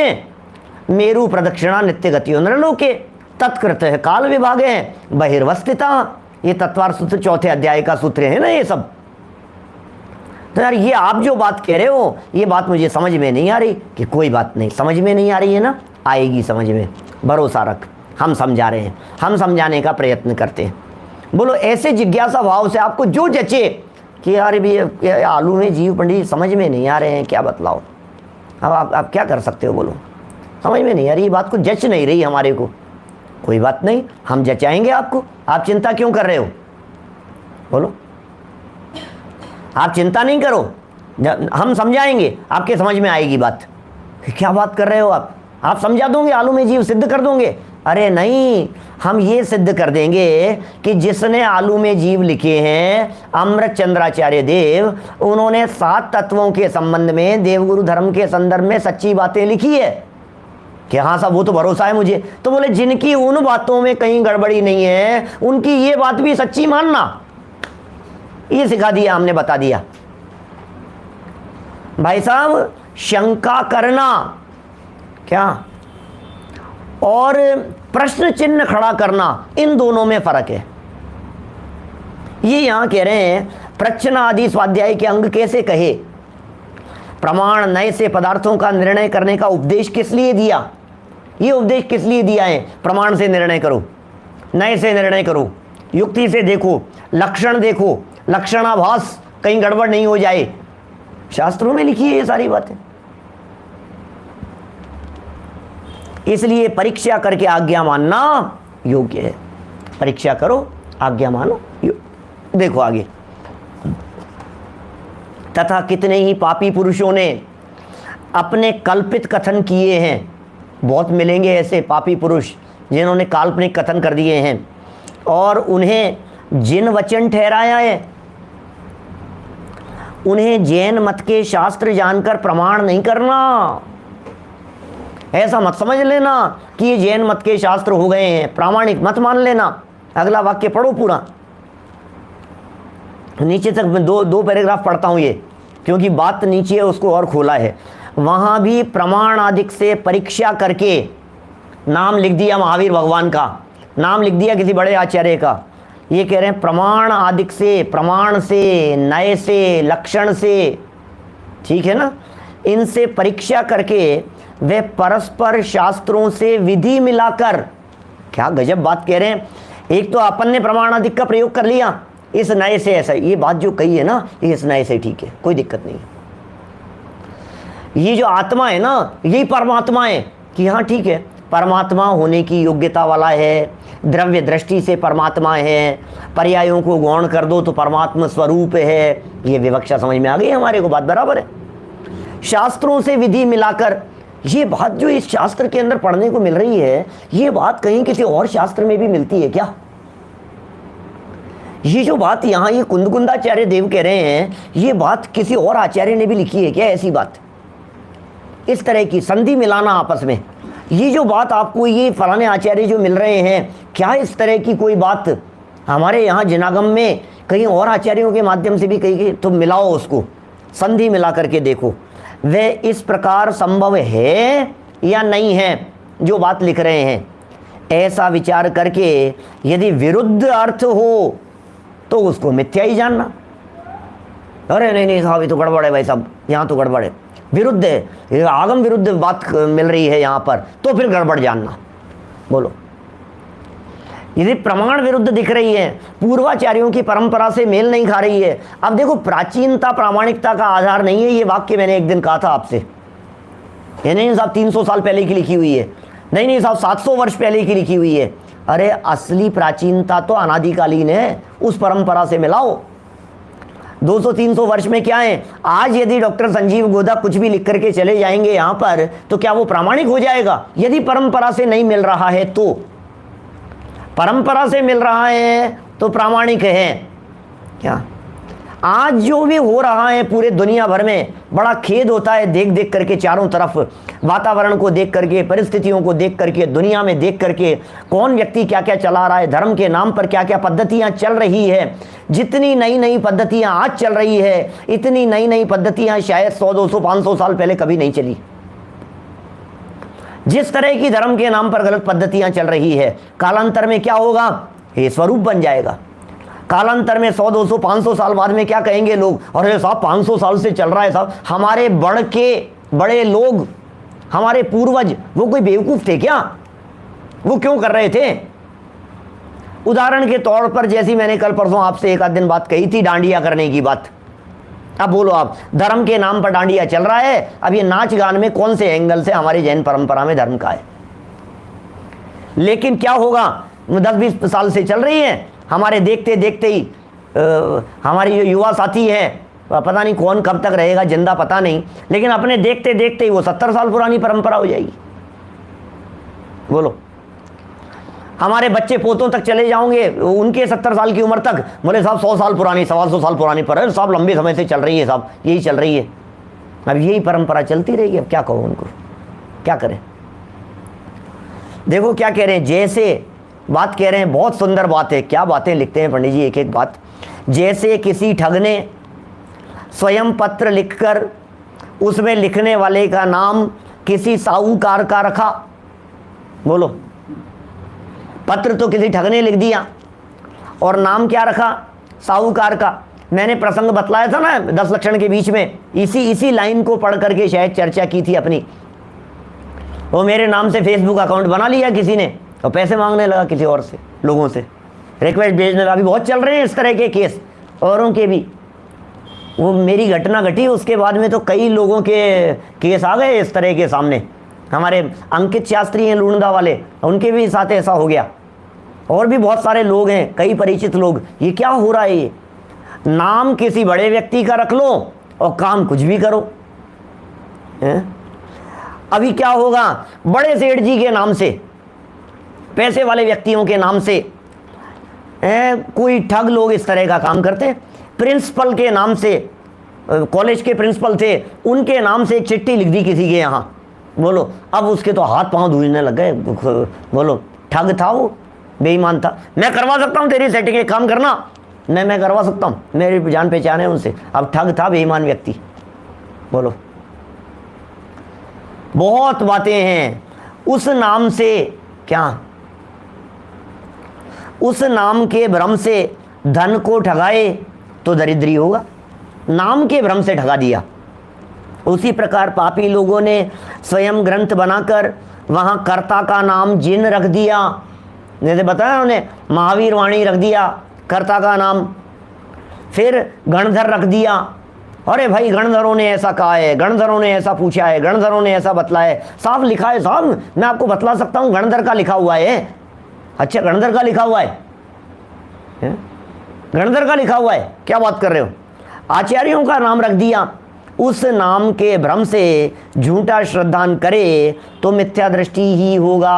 मेरु प्रदक्षिणा नित्य गति नृलोके तत्कृत है काल विभाग है बहिर्वस्थिता। ये तत्वार सूत्र चौथे अध्याय का सूत्र है ना ये सब। तो यार ये आप जो बात कह रहे हो, ये बात मुझे समझ में नहीं आ रही। कि कोई बात नहीं, समझ में नहीं आ रही है ना, आएगी समझ में, भरोसा रख, हम समझा रहे हैं, हम समझाने का प्रयत्न करते हैं। बोलो, ऐसे जिज्ञासा भाव से आपको जो जचे कि यार भी आलू में जीव पंडित समझ में नहीं आ रहे हैं, क्या बतलाओ। अब आप क्या कर सकते हो? बोलो, समझ में नहीं आ रही, ये बात को जच नहीं रही हमारे को। कोई बात नहीं, हम जचाएंगे आपको। आप चिंता क्यों कर रहे हो? बोलो, आप चिंता नहीं करो, हम समझाएंगे, आपके समझ में आएगी बात। क्या बात कर रहे हो आप समझा दोगे, आलू में जीव सिद्ध कर दोगे? अरे नहीं, हम ये सिद्ध कर देंगे कि जिसने आलू में जीव लिखे हैं अमृत चंद्राचार्य देव, उन्होंने 7 तत्वों के संबंध में देवगुरु धर्म के संदर्भ में सच्ची बातें लिखी है। कि हाँ साहब, वो तो भरोसा है मुझे। तो बोले जिनकी उन बातों में कहीं गड़बड़ी नहीं है, उनकी ये बात भी सच्ची मानना, ये सिखा दिया हमने, बता दिया। भाई साहब, शंका करना क्या और प्रश्न चिन्ह खड़ा करना, इन दोनों में फर्क है। ये यहां कह रहे हैं प्रश्न आदि स्वाध्याय के अंग कैसे कहे? प्रमाण नए से पदार्थों का निर्णय करने का उपदेश किस लिए दिया? ये उपदेश किस लिए दिया है? प्रमाण से निर्णय करो, नए से निर्णय करो, युक्ति से देखो, लक्षण देखो, लक्षणाभास कहीं गड़बड़ नहीं हो जाए। शास्त्रों में लिखी है ये सारी बातें। इसलिए परीक्षा करके आज्ञा मानना योग्य है। परीक्षा करो, आज्ञा मानो। देखो आगे, तथा कितने ही पापी पुरुषों ने अपने कल्पित कथन किए हैं। बहुत मिलेंगे ऐसे पापी पुरुष जिन्होंने काल्पनिक कथन कर दिए हैं और उन्हें जिन वचन ठहराया है। उन्हें जैन मत के शास्त्र जानकर प्रमाण नहीं करना। ऐसा मत समझ लेना कि ये जैन मत के शास्त्र हो गए हैं, प्रामाणिक मत मान लेना। अगला वाक्य पढ़ो पूरा, नीचे तक मैं दो पैराग्राफ पढ़ता हूं ये, क्योंकि बात नीचे है उसको और खोला है। वहां भी प्रमाण आदि से परीक्षा करके नाम लिख दिया महावीर भगवान का, नाम लिख दिया किसी बड़े आचार्य का। ये कह रहे हैं प्रमाण आदि से, प्रमाण से, नए से, लक्षण से, ठीक है ना, इनसे परीक्षा करके वे परस्पर शास्त्रों से विधि मिलाकर, क्या गजब बात कह रहे हैं। एक तो अपन ने प्रमाणाधिक का प्रयोग कर लिया, इस नए से ऐसा, ये बात जो कही है ना, ये इस नए से ठीक है, कोई दिक्कत नहीं है। ये जो आत्मा है ना, यही परमात्मा है कि हाँ ठीक है, परमात्मा होने की योग्यता वाला है, द्रव्य दृष्टि से परमात्मा है, पर्यायों को गौण कर दो तो परमात्मा स्वरूप है। ये विवक्षा समझ में आ गई हमारे को, बात बराबर है। शास्त्रों से विधि मिलाकर, ये बात जो इस शास्त्र के अंदर पढ़ने को मिल रही है, ये बात कहीं किसी और शास्त्र में भी मिलती है क्या? ये जो बात यहाँ ये कुंदकुंदाचार्य देव कह रहे हैं, ये बात किसी और आचार्य ने भी लिखी है क्या? ऐसी बात, इस तरह की संधि मिलाना आपस में, ये जो बात आपको ये फलाने आचार्य जो मिल रहे हैं, क्या इस तरह की कोई बात हमारे यहाँ जिनागम में कहीं और आचार्यों के माध्यम से भी कही गई? तो मिलाओ उसको, संधि मिला करके देखो वे इस प्रकार संभव है या नहीं है जो बात लिख रहे हैं। ऐसा विचार करके यदि विरुद्ध अर्थ हो तो उसको मिथ्या ही जानना। अरे नहीं नहीं साहब, ये तो गड़बड़ है भाई साहब, यहाँ तो गड़बड़ है, विरुद्ध है, ये आगम विरुद्ध बात मिल रही है यहाँ पर, तो फिर गड़बड़ जानना। बोलो, यदि प्रमाण विरुद्ध दिख रही है, पूर्वाचार्यों की परंपरा से मेल नहीं खा रही है। अब देखो, प्राचीनता प्रामाणिकता का आधार नहीं है, ये वाक्य मैंने एक दिन कहा था आपसे। ये नहीं साहब 300 साल पहले की लिखी हुई है, नहीं नहीं साहब 700 वर्ष पहले की लिखी हुई है। अरे असली प्राचीनता तो अनादिकालीन है, उस परंपरा से मिलाओ। 200-300 वर्ष में क्या है? आज यदि डॉक्टर संजीव गोदा कुछ भी लिख करके चले जाएंगे यहाँ पर, तो क्या वो प्रामाणिक हो जाएगा? यदि परंपरा से नहीं मिल रहा है तो, परंपरा से मिल रहा है तो प्रामाणिक है क्या? आज जो भी हो रहा है पूरे दुनिया भर में, बड़ा खेद होता है देख देख करके, चारों तरफ वातावरण को देख करके, परिस्थितियों को देख करके, दुनिया में देख करके, कौन व्यक्ति क्या क्या चला रहा है, धर्म के नाम पर क्या क्या पद्धतियां चल रही है। जितनी नई नई पद्धतियां आज चल रही है, इतनी नई नई पद्धतियां शायद 100-200-500 साल पहले कभी नहीं चली। जिस तरह की धर्म के नाम पर गलत पद्धतियां चल रही है, कालांतर में क्या होगा? ये स्वरूप बन जाएगा। कालांतर में 100-200-500 साल बाद में क्या कहेंगे लोग? अरे साहब 500 साल से चल रहा है साहब, हमारे बड़े लोग, हमारे पूर्वज, वो कोई बेवकूफ थे क्या? वो क्यों कर रहे थे? उदाहरण के तौर पर, जैसी मैंने कल परसों आपसे एक आध दिन बात कही थी, डांडिया करने की बात। अब बोलो आप, धर्म के नाम पर डांडिया चल रहा है। अब ये नाच गान में कौन से एंगल से हमारी जैन परंपरा में धर्म का है? लेकिन क्या होगा, 10-20 साल से चल रही है, हमारे देखते देखते ही हमारी जो युवा साथी हैं, पता नहीं कौन कब तक रहेगा जिंदा, पता नहीं, लेकिन अपने देखते देखते ही वो 70 साल पुरानी परंपरा हो जाएगी। बोलो, हमारे बच्चे पोतों तक चले जाओगे, उनके 70 साल की उम्र तक बोले साहब 100 साल पुरानी, 125 साल पुरानी, पर साहब लंबे समय से चल रही है साहब, यही चल रही है। अब यही परंपरा चलती रहेगी। अब क्या कहो उनको, क्या करें? देखो क्या कह रहे हैं, जैसे बात कह रहे हैं, बहुत सुंदर बात है। क्या बातें लिखते हैं पंडित जी, एक एक बात। जैसे किसी ठग ने स्वयं पत्र लिखकर उसमें लिखने वाले का नाम किसी साहूकार का रखा। बोलो, पत्र तो किसी ठग ने लिख दिया और नाम क्या रखा? साहूकार का। मैंने प्रसंग बतलाया था ना 10 लक्षण के बीच में, इसी लाइन को पढ़ करके शायद चर्चा की थी अपनी। वो मेरे नाम से फेसबुक अकाउंट बना लिया किसी ने और पैसे मांगने लगा किसी और से, लोगों से रिक्वेस्ट भेजने लगा। अभी बहुत चल रहे हैं इस तरह के केस, औरों के भी। वो मेरी घटना घटी, उसके बाद में तो कई लोगों के केस आ गए इस तरह के सामने। हमारे अंकित शास्त्री हैं लूणदा वाले, उनके भी साथ ऐसा हो गया। और भी बहुत सारे लोग हैं, कई परिचित लोग। ये क्या हो रहा है? ये नाम किसी बड़े व्यक्ति का रख लो और काम कुछ भी करो है? अभी क्या होगा, बड़े सेठ जी के नाम से, पैसे वाले व्यक्तियों के नाम से कोई ठग लोग इस तरह का काम करते हैं। प्रिंसिपल के नाम से, कॉलेज के प्रिंसिपल थे, उनके नाम से एक चिट्ठी लिख दी किसी के यहाँ। बोलो, अब उसके तो हाथ पांव धूलने लग गए। बोलो, ठग था वो, बेईमान था। मैं करवा सकता हूँ तेरी सेटिंग, एक काम करना, मैं करवा सकता हूँ, मेरी जान पहचान है उनसे। अब ठग था, बेईमान व्यक्ति। बोलो, बहुत बातें हैं। उस नाम से क्या, उस नाम के भ्रम से धन को ठगाए तो दरिद्री होगा। नाम के भ्रम से ठगा दिया, उसी प्रकार पापी लोगों ने स्वयं ग्रंथ बनाकर वहाँ कर्ता का नाम जिन रख दिया, जैसे बताया उन्हें महावीर वाणी रख दिया कर्ता का नाम, फिर गणधर रख दिया। अरे भाई गणधरों ने ऐसा कहा है, गणधरों ने ऐसा पूछा है, गणधरों ने ऐसा बतलाया है, साफ लिखा है साहब, मैं आपको बतला सकता हूँ गणधर का लिखा हुआ है। अच्छा गणधर का लिखा हुआ है, गणधर का लिखा हुआ है, क्या बात कर रहे हो। आचार्यों का नाम रख दिया, उस नाम के भ्रम से झूठा श्रद्धान करे तो मिथ्या दृष्टि ही होगा।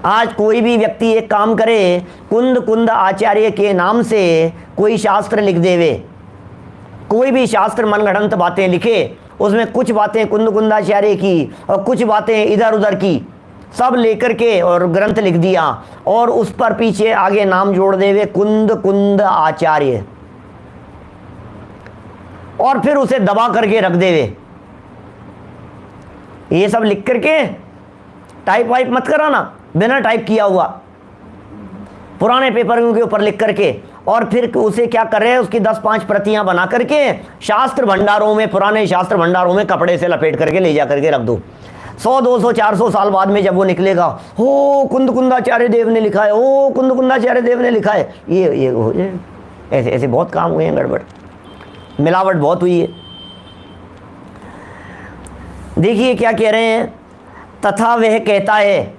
आज कोई भी व्यक्ति एक काम करे, कुंद कुंद आचार्य के नाम से कोई शास्त्र लिख देवे, कोई भी शास्त्र मनगढ़ंत बातें लिखे, उसमें कुछ बातें कुंद कुंदाचार्य की और कुछ बातें इधर उधर की सब लेकर के और ग्रंथ लिख दिया, और उस पर पीछे आगे नाम जोड़ देवे कुंद कुंद आचार्य, और फिर उसे दबा करके रख देवे। ये सब लिख करके टाइप वाइप मत कराना, बिना टाइप किया हुआ पुराने पेपर के ऊपर लिख करके, और फिर उसे क्या कर रहे हैं, उसकी 10-5 प्रतियां बना करके शास्त्र भंडारों में, पुराने शास्त्र भंडारों में कपड़े से लपेट करके ले जा करके रख दो। 100-200-400 साल बाद में जब वो निकलेगा, हो कुंद कुंदाचार्य देव ने लिखा है, हो कुंद कुंदाचार्य देव ने लिखा है, ये हो जाए। ऐसे ऐसे बहुत काम हुए हैं, गड़बड़ मिलावट बहुत हुई है। देखिए क्या कह रहे हैं, तथा वह कहता है,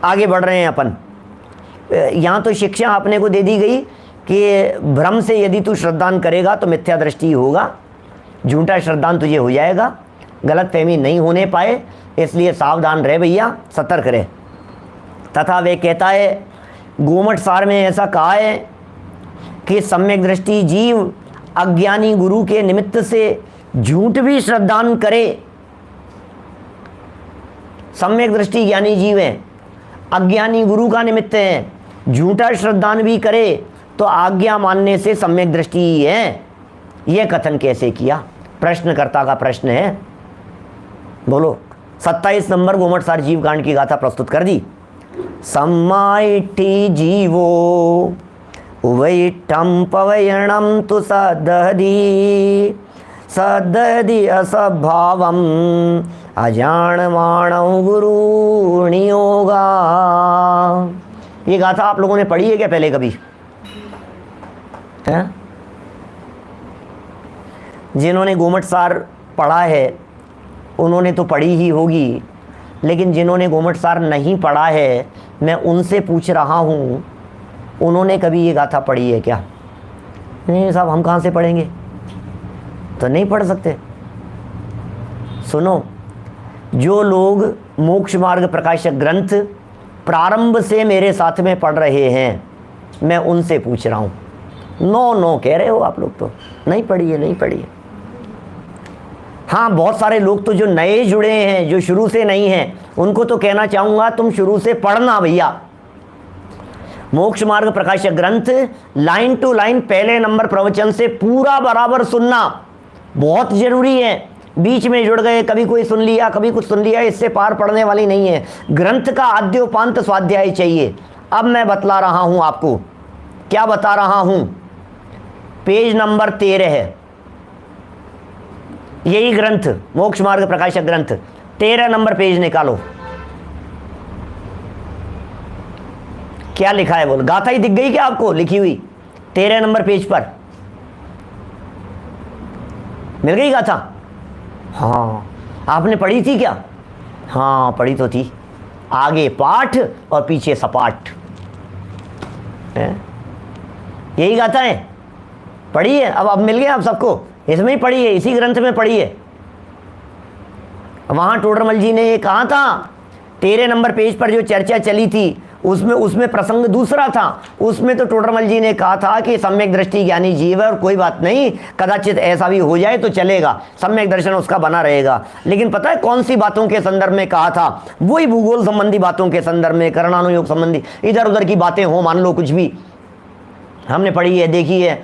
आगे बढ़ रहे हैं अपन। यहाँ तो शिक्षा आपने को दे दी गई कि भ्रम से यदि तू श्रद्धान करेगा तो मिथ्या दृष्टि होगा, झूठा श्रद्धान तुझे हो जाएगा, गलत फहमी नहीं होने पाए, इसलिए सावधान रहे भैया, सतर्क रहे। तथा वे कहता है, गोमठ सार में ऐसा कहा है कि सम्यक दृष्टि जीव अज्ञानी गुरु के निमित्त से झूठ भी श्रद्धान करे। सम्यक दृष्टि ज्ञानी जीव है, अज्ञानी गुरु का निमित्त है, झूठा श्रद्धान भी करे तो आज्ञा मानने से सम्यक दृष्टि ही है। यह कथन कैसे किया, प्रश्नकर्ता का प्रश्न है। बोलो। 27 नंबर गोमटसार जीव कांड की गाथा प्रस्तुत कर दी। सम्माइठी जीवो उवैठम पवयणम तु सदधि सदधि असभावम अजानमाणं गुरु नियोगा। ये गाथा आप लोगों ने पढ़ी है क्या पहले कभी? है? जिन्होंने गोमटसार पढ़ा है उन्होंने तो पढ़ी ही होगी, लेकिन जिन्होंने गोमटसार नहीं पढ़ा है मैं उनसे पूछ रहा हूँ, उन्होंने कभी ये गाथा पढ़ी है क्या? नहीं साहब, हम कहाँ से पढ़ेंगे, तो नहीं पढ़ सकते। सुनो, जो लोग मोक्ष मार्ग प्रकाशक ग्रंथ प्रारंभ से मेरे साथ में पढ़ रहे हैं, मैं उनसे पूछ रहा हूँ। नो कह रहे हो आप लोग, तो नहीं पढ़ी है, नहीं पढ़ी है। हाँ, बहुत सारे लोग तो जो नए जुड़े हैं, जो शुरू से नहीं हैं, उनको तो कहना चाहूँगा तुम शुरू से पढ़ना भैया। मोक्ष मार्ग प्रकाशक ग्रंथ लाइन टू लाइन पहले नंबर प्रवचन से पूरा बराबर सुनना बहुत जरूरी है। बीच में जुड़ गए, कभी कोई सुन लिया, कभी कुछ सुन लिया, इससे पार पड़ने वाली नहीं है। ग्रंथ का आद्योपांत स्वाध्याय चाहिए। अब मैं बतला रहा हूं आपको, क्या बता रहा हूं, पेज नंबर 13 है यही ग्रंथ, मोक्ष मार्ग प्रकाशक ग्रंथ। 13 नंबर पेज निकालो, क्या लिखा है बोलो। गाथा ही दिख गई क्या आपको लिखी हुई 13 नंबर पेज पर? मिल गई गाथा? हाँ, आपने पढ़ी थी क्या? हाँ, पढ़ी तो थी। आगे पाठ और पीछे सपाट, यही गाथा है, पढ़ी है। अब मिल गया आप सबको, इसमें ही पढ़ी है, इसी ग्रंथ में पढ़ी है। वहां टोडरमल जी ने ये कहा था, 13 नंबर पेज पर जो चर्चा चली थी उसमें प्रसंग दूसरा था। उसमें तो टोडरमल जी ने कहा था कि सम्यक दृष्टि ज्ञानी जीव है और कोई बात नहीं, कदाचित ऐसा भी हो जाए तो चलेगा, सम्यक दर्शन उसका बना रहेगा। लेकिन पता है कौन सी बातों के संदर्भ में कहा था? वही भूगोल संबंधी बातों के संदर्भ में, करणानुयोग संबंधी इधर उधर की बातें हो, मान लो कुछ भी, हमने पढ़ी है, देखी है।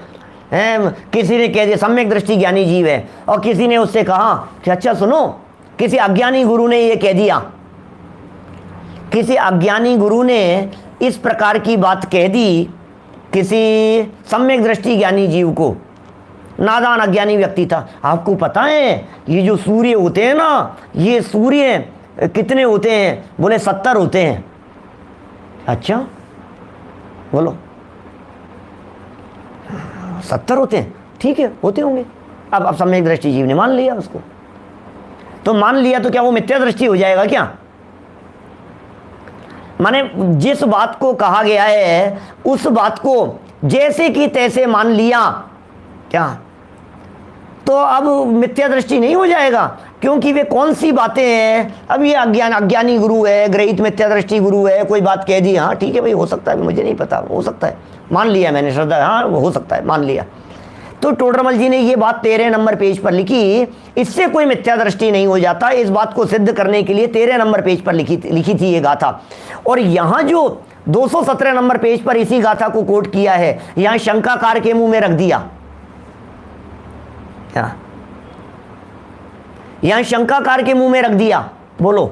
किसी ने कह दिया सम्यक दृष्टि ज्ञानी जीव है, और किसी ने उससे कहा कि अच्छा सुनो, किसी अज्ञानी गुरु ने ये कह दिया, किसी अज्ञानी गुरु ने इस प्रकार की बात कह दी किसी सम्यक दृष्टि ज्ञानी जीव को, नादान अज्ञानी व्यक्ति था। आपको पता है ये जो सूर्य होते हैं ना, ये सूर्य कितने होते हैं? बोले 70 होते हैं। अच्छा बोलो 70 होते हैं, ठीक है होते होंगे। अब सम्यक दृष्टि जीव ने मान लिया उसको, तो मान लिया तो क्या वो मिथ्या दृष्टि हो जाएगा क्या? माने जिस बात को कहा गया है उस बात को जैसे कि तैसे मान लिया क्या, तो अब मिथ्या दृष्टि नहीं हो जाएगा? क्योंकि वे कौन सी बातें हैं? अब ये अज्ञानी गुरु है, ग्रहित मिथ्या दृष्टि गुरु है, कोई बात कह दी, हाँ ठीक है भाई हो सकता है, मुझे नहीं पता, हो सकता है, मान लिया मैंने, श्रद्धा, हाँ हो सकता है, मान लिया। तो टोडरमल जी ने ये बात 13 नंबर पेज पर लिखी, इससे कोई मिथ्या दृष्टि नहीं हो जाता। इस बात को सिद्ध करने के लिए 13 नंबर पेज पर लिखी थी ये गाथा। और यहाँ जो 217 नंबर पेज पर इसी गाथा को कोट किया है, यहाँ शंकाकार के मुंह में रख दिया। यहां शंकाकार के मुंह में रख दिया। बोलो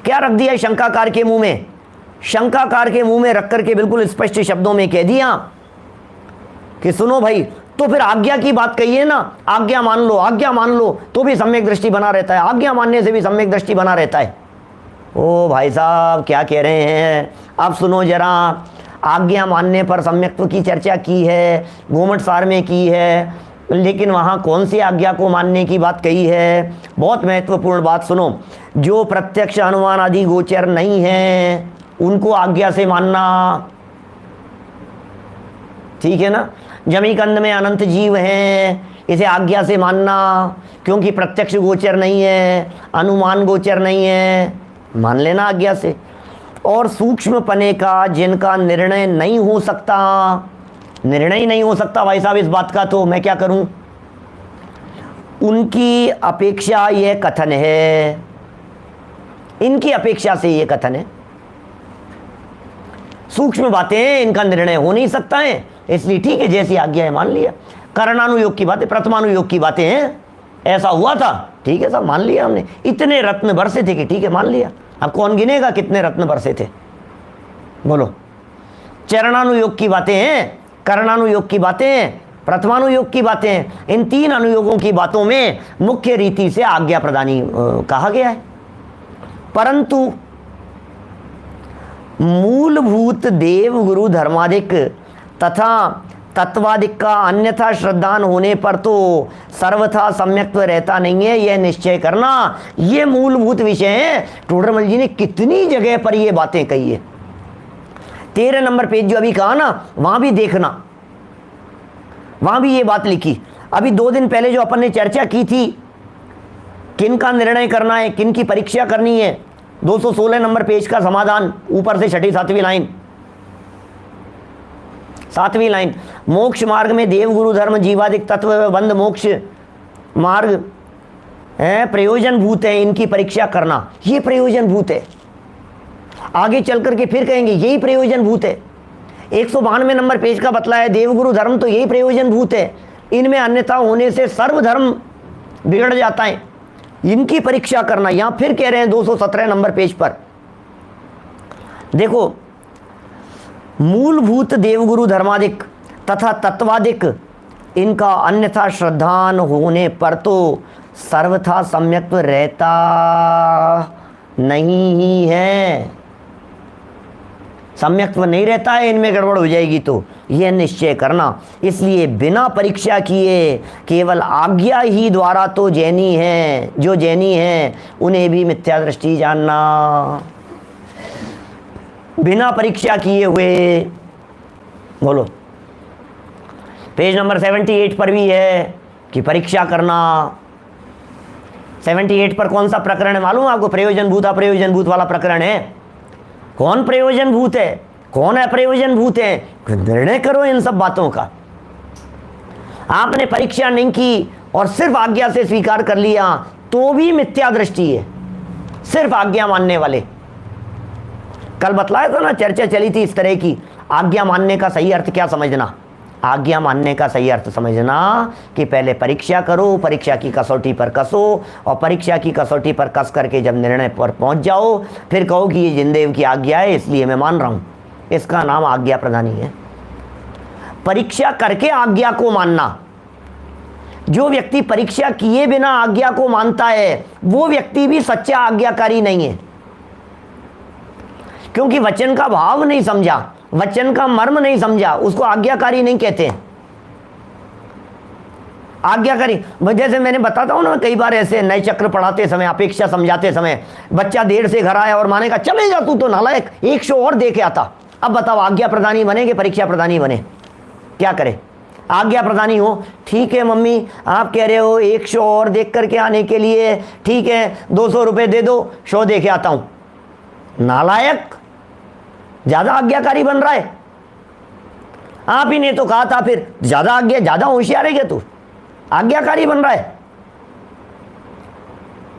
क्या रख दिया शंकाकार के मुंह में? शंकाकार के मुंह में रख करके बिल्कुल स्पष्ट शब्दों में कह दिया कि सुनो भाई, तो फिर आज्ञा की बात कहिए ना, आज्ञा मान लो, आज्ञा मान लो तो भी सम्यक दृष्टि बना रहता है, आज्ञा मानने से भी सम्यक दृष्टि बना रहता है। ओ भाई साहब क्या कह रहे हैं आप? सुनो जरा, आज्ञा मानने पर सम्यक्त्व की चर्चा की है, घूमट सार में की है, लेकिन वहाँ कौन सी आज्ञा को मानने की बात कही है? बहुत महत्वपूर्ण बात सुनो, जो प्रत्यक्ष अनुमान आदि गोचर नहीं है उनको आज्ञा से मानना, ठीक है ना? जमी कंद में अनंत जीव हैं, इसे आज्ञा से मानना, क्योंकि प्रत्यक्ष गोचर नहीं है, अनुमान गोचर नहीं है, मान लेना आज्ञा से। और सूक्ष्म पने का जिनका निर्णय नहीं हो सकता, निर्णय ही नहीं हो सकता भाई साहब इस बात का, तो मैं क्या करूं? उनकी अपेक्षा यह कथन है, इनकी अपेक्षा से यह कथन है, सूक्ष्म बातें हैं, इनका निर्णय हो नहीं सकता है, इसलिए ठीक है जैसी आज्ञा है मान लिया। करणानुयोग की बातें, प्रथमानुयोग की बातें हैं, ऐसा हुआ था, ठीक है साहब मान लिया हमने। इतने रत्न बरसे थे कि ठीक है मान लिया। अब कौन गिनेगा कितने रत्न बरसे थे? बोलो। चरणानुयोग की बातें हैं, करणानुयोग की बातें हैं, प्रथमानुयोग की बातें हैं, इन 3 अनुयोगों की बातों में मुख्य रीति से आज्ञा प्रदानी कहा गया है। परंतु मूलभूत देव गुरु धर्मादिक तथा तत्वादिक का अन्यथा श्रद्धान होने पर तो सर्वथा सम्यक्त्व रहता नहीं है, यह निश्चय करना। यह मूलभूत विषय है। टोडरमल जी ने कितनी जगह पर यह बातें कही है। 13 नंबर पेज जो अभी कहा ना, वहां भी देखना, वहां भी ये बात लिखी। अभी 2 दिन पहले जो अपन ने चर्चा की थी, किन का निर्णय करना है, किन की परीक्षा करनी है, 216 नंबर पेज का समाधान, ऊपर से 6ठी 7वीं लाइन, 7वीं लाइन, मोक्ष मार्ग में देव गुरु धर्म जीवादिक तत्व बंध मोक्ष मार्ग है, प्रयोजन भूत है, इनकी परीक्षा करना, ये प्रयोजन भूत है। आगे चल करके फिर कहेंगे यही प्रयोजन भूत है। 192 नंबर पेज का बतलाया देवगुरु धर्म तो यही प्रयोजन भूत है, इनमें अन्यथा होने से सर्वधर्म बिगड़ जाता है, इनकी परीक्षा करना। यहां फिर कह रहे हैं 217 नंबर पेज पर, देखो, मूलभूत देवगुरु धर्मादिक तथा तत्वादिक इनका अन्यथा श्रद्धान होने पर तो सर्वथा सम्यक्त्व रहता नहीं ही है, सम्यक्त्व नहीं रहता है, इनमें गड़बड़ हो जाएगी तो यह निश्चय करना। इसलिए बिना परीक्षा किए केवल आज्ञा ही द्वारा तो जैनी है, जो जैनी है उन्हें भी मिथ्या दृष्टि जानना। बिना परीक्षा किए हुए, बोलो, पेज नंबर 78 पर भी है कि परीक्षा करना। 78 पर कौन सा प्रकरण है मालूम आपको? प्रयोजन भूत अप्रयोजन भूत वाला प्रकरण है। कौन प्रयोजन भूत है, कौन अप्रयोजन भूत है, निर्णय करो इन सब बातों का। आपने परीक्षा नहीं की और सिर्फ आज्ञा से स्वीकार कर लिया तो भी मिथ्या दृष्टि है, सिर्फ आज्ञा मानने वाले। कल बतलाया था ना, चर्चा चली थी इस तरह की, आज्ञा मानने का सही अर्थ क्या समझना। आज्ञा मानने का सही अर्थ समझना कि पहले परीक्षा करो, परीक्षा की कसौटी पर कसो, और परीक्षा की कसौटी पर कस करके जब निर्णय पर पहुंच जाओ फिर कहो कि ये जिनदेव की आज्ञा है इसलिए मैं मान रहा हूं। इसका नाम आज्ञा प्रदानी है। परीक्षा करके आज्ञा को मानना, जो व्यक्ति परीक्षा किए बिना आज्ञा को मानता है वो व्यक्ति भी सच्चा आज्ञाकारी नहीं है, क्योंकि वचन का भाव नहीं समझा, वचन का मर्म नहीं समझा, उसको आज्ञाकारी नहीं कहते हैं। आज्ञाकारी जैसे मैंने बताता हूं ना, कई बार ऐसे नए चक्र पढ़ाते समय, अपेक्षा समझाते समय, बच्चा देर से घर आया और माने का चले जा तू तो नालायक, 1 शो और दे के आता। अब बताओ आज्ञा प्रदानी बने कि परीक्षा प्रदानी बने? क्या करे? आज्ञा प्रदानी हो, ठीक है मम्मी आप कह रहे हो 1 शो और देख करके आने के लिए, ठीक है 200 रुपये दे दो, शो दे के आता हूं। नालायक, ज्यादा आज्ञाकारी बन रहा है। आप ही ने तो कहा था, फिर ज्यादा आज्ञा, ज्यादा होशियार है क्या तू? आज्ञाकारी बन रहा है।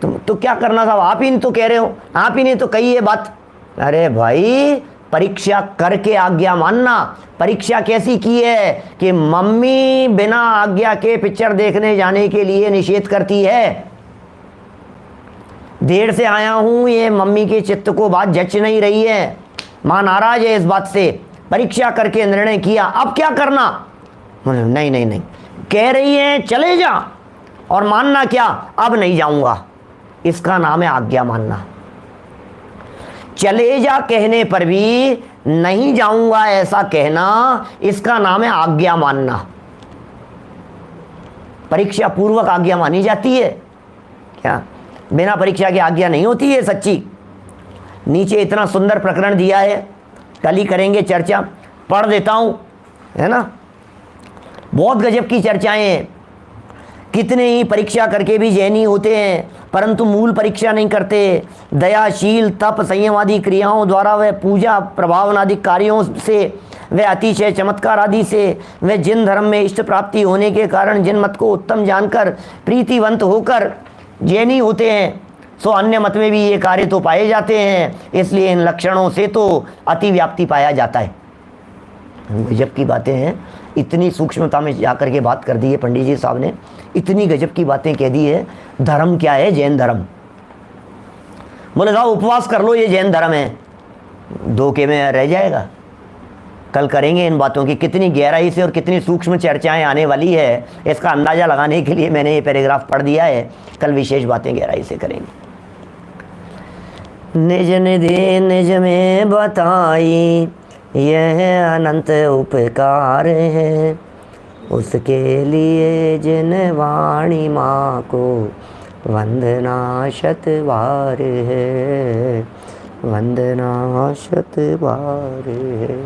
तुम तो क्या करना था? आप ही तो कह रहे हो, आप ही ने तो कही है बात। अरे भाई परीक्षा करके आज्ञा मानना। परीक्षा कैसी की है कि मम्मी बिना आज्ञा के पिक्चर देखने जाने के लिए निषेध करती है। देर से आया हूं, ये मम्मी के चित्त को बात जच नहीं रही है, मां नाराज है इस बात से। परीक्षा करके निर्णय किया, अब क्या करना? नहीं नहीं नहीं, कह रही है चले जा, और मानना क्या? अब नहीं जाऊंगा। इसका नाम है आज्ञा मानना। चले जा कहने पर भी नहीं जाऊंगा ऐसा कहना, इसका नाम है आज्ञा मानना। परीक्षा पूर्वक आज्ञा मानी जाती है क्या? बिना परीक्षा की आज्ञा नहीं होती है सच्ची। नीचे इतना सुंदर प्रकरण दिया है, कल ही करेंगे चर्चा, पढ़ देता हूं, है ना। बहुत गजब की चर्चाएं हैं। कितने ही परीक्षा करके भी जैनी होते हैं, परंतु मूल परीक्षा नहीं करते। दयाशील, तप, संयम आदि क्रियाओं द्वारा वह पूजा, प्रभावन आदि कार्यों से, वह अतिशय चमत्कार आदि से, वह जिन धर्म में इष्ट प्राप्ति होने के कारण जिन मत को उत्तम जानकर प्रीतिवंत होकर जैनी होते हैं, सो अन्य मत में भी ये कार्य तो पाए जाते हैं। इसलिए इन लक्षणों से तो अति व्याप्ति पाया जाता है। गजब की बातें हैं। इतनी सूक्ष्मता में जाकर के बात कर दी है पंडित जी साहब ने, इतनी गजब की बातें कह दी है। धर्म क्या है? जैन धर्म। बोले साहब उपवास कर लो, ये जैन धर्म है। धोखे में रह जाएगा। कल करेंगे इन बातों की कितनी गहराई से और कितनी सूक्ष्म चर्चाएं आने वाली है, इसका अंदाजा लगाने के लिए मैंने ये पैराग्राफ पढ़ दिया है। कल विशेष बातें गहराई से करेंगे। निज निधि निज में बताई, यह अनंत उपकार है, उसके लिए जिन वाणी माँ को वंदना शतबार है, वंदना शतबार है।